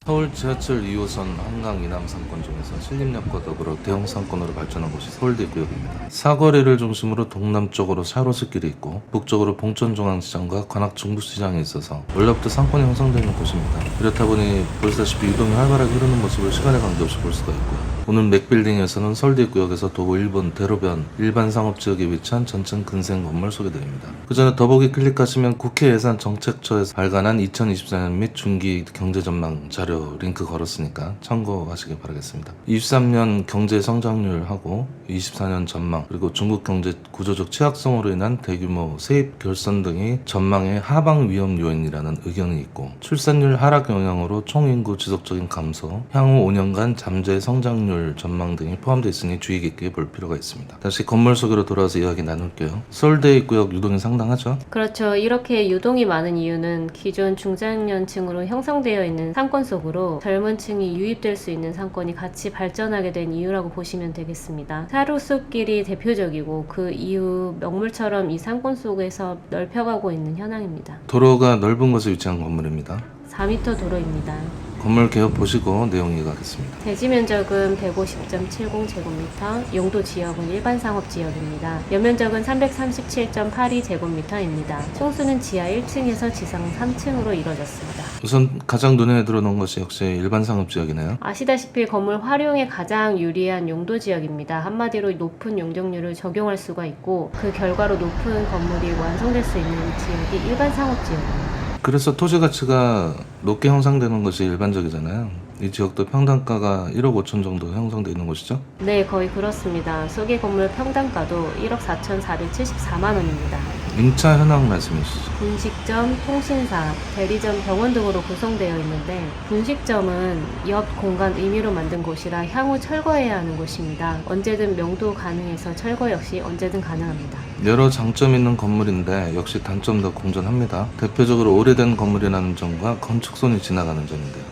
서울 지하철 2호선 한강 이남 상권 중에서 신림역과 더불어 대형 상권으로 발전한 곳이 서울대 구역입니다. 사거리를 중심으로 동남쪽으로 샤로스길이 있고 북쪽으로 봉천중앙시장과 관악 중부시장이 있어서 원래부터 상권이 형성되는 곳입니다. 이렇다 보니 보시다시피 유동이 활발하게 흐르는 모습을 시간에 관계없이 볼 수가 있고요. 오늘 맥빌딩에서는 서울대 구역에서 도보 1번 대로변 일반 상업지역에 위치한 전층 근생 건물 소개드립니다. 그 전에 더보기 클릭하시면 국회 예산정책처에서 발간한 2024년 및 중기 경제전망 자료 링크 걸었으니까 참고하시길 바라겠습니다. 23년 경제 성장률하고 24년 전망 그리고 중국 경제 구조적 취약성으로 인한 대규모 세입 결선 등이 전망의 하방 위험 요인이라는 의견이 있고 출산율 하락 영향으로 총인구 지속적인 감소, 향후 5년간 잠재 성장률 전망 등이 포함되어 있으니 주의 깊게 볼 필요가 있습니다. 다시 건물 소개로 돌아와서 이야기 나눌게요. 서울대 입구역 유동이 상당하죠? 그렇죠. 이렇게 유동이 많은 이유는 기존 중장년층으로 형성되어 있는 상권 속으로 젊은 층이 유입될 수 있는 상권이 같이 발전하게 된 이유라고 보시면 되겠습니다. 사루숲길이 대표적이고 그 이후 명물처럼 이 상권 속에서 넓혀가고 있는 현황입니다. 도로가 넓은 곳에 위치한 건물입니다. 4m 도로입니다. 건물 개업 보시고 내용 이어가겠습니다. 대지 면적은 150.70제곱미터, 용도 지역은 일반 상업 지역입니다. 연면적은 337.82제곱미터입니다. 층수는 지하 1층에서 지상 3층으로 이루어졌습니다. 우선 가장 눈에 들어오는 것이 역시 일반 상업지역이네요. 아시다시피 건물 활용에 가장 유리한 용도 지역입니다. 한마디로 높은 용적률을 적용할 수가 있고 그 결과로 높은 건물이 완성될 수 있는 지역이 일반 상업 지역입니다. 그래서 토지 가치가 높게 형성되는 것이 일반적이잖아요. 이 지역도 평당가가 1억 5천 정도 형성되어 있는 곳이죠? 네, 거의 그렇습니다. 소개 건물 평당가도 1억 4,474만 원입니다. 임차 현황 말씀이시죠? 분식점, 통신사, 대리점, 병원 등으로 구성되어 있는데 분식점은 옆 공간 임의로 만든 곳이라 향후 철거해야 하는 곳입니다. 언제든 명도 가능해서 철거 역시 언제든 가능합니다. 여러 장점이 있는 건물인데 역시 단점도 공존합니다. 대표적으로 오래된 건물이라는 점과 건축손이 지나가는 점인데요.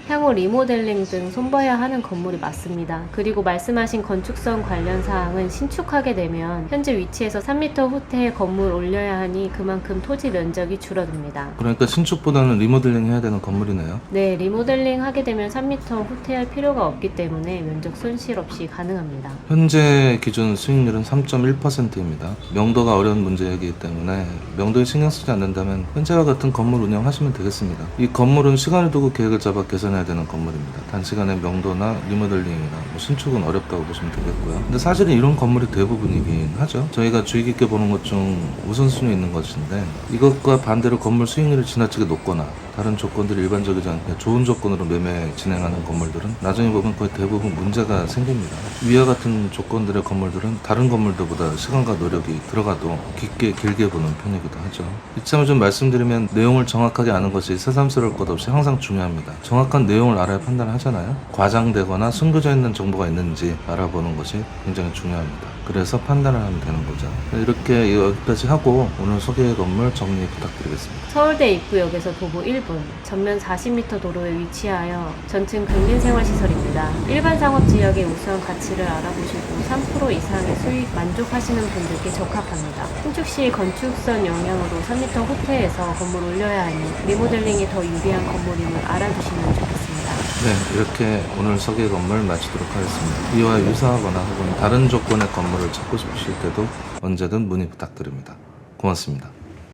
향후 리모델링 등 손봐야 하는 건물이 맞습니다. 그리고 말씀하신 건축성 관련 사항은 신축하게 되면 현재 위치에서 3m 후퇴에 건물 올려야 하니 그만큼 토지 면적이 줄어듭니다. 그러니까 신축보다는 리모델링 해야 되는 건물이네요. 네, 리모델링 하게 되면 3m 후퇴할 필요가 없기 때문에 면적 손실 없이 가능합니다. 현재 기준 수익률은 3.1%입니다. 명도가 어려운 문제이기 때문에 명도에 신경 쓰지 않는다면 현재와 같은 건물 운영하시면 되겠습니다. 이 건물은 시간을 두고 계획을 잡아 개선해야 되는 건물입니다. 단시간에 명도나 리모델링이나 신축은 어렵다고 보시면 되겠고요. 근데 사실은 이런 건물이 대부분이긴 하죠. 저희가 주의 깊게 보는 것 중 우선순위에 있는 것인데 이것과 반대로 건물 수익률이 지나치게 높거나 다른 조건들이 일반적이지 않게 좋은 조건으로 매매 진행하는 건물들은 나중에 보면 거의 대부분 문제가 생깁니다. 위와 같은 조건들의 건물들은 다른 건물들보다 시간과 노력이 들어가도 길게 보는 편이기도 하죠. 이참에 좀 말씀드리면 내용을 정확하게 아는 것이 새삼스러울 것 없이 항상 중요합니다. 정확한 내용을 알아야 판단을 하잖아요. 과장되거나 숨겨져 있는 정보가 있는지 알아보는 것이 굉장히 중요합니다. 그래서 판단을 하면 되는 거죠. 이렇게 여기까지 하고 오늘 소개 건물 정리 부탁드리겠습니다. 서울대 입구역에서 도보 1분, 전면 40m 도로에 위치하여 전층 근린생활시설입니다. 일반 상업지역의 우수한 가치를 알아보시고 3% 이상의 수익 만족하시는 분들께 적합합니다. 신축 시 건축선 영향으로 3m 후퇴해서 건물 올려야 하니 리모델링에 더 유리한 건물임을 알아두시면 좋겠습니다. 네, 이렇게 오늘 소개 건물 마치도록 하겠습니다. 이와 유사하거나 혹은 다른 조건의 건물을 찾고 싶으실 때도 언제든 문의 부탁드립니다. 고맙습니다.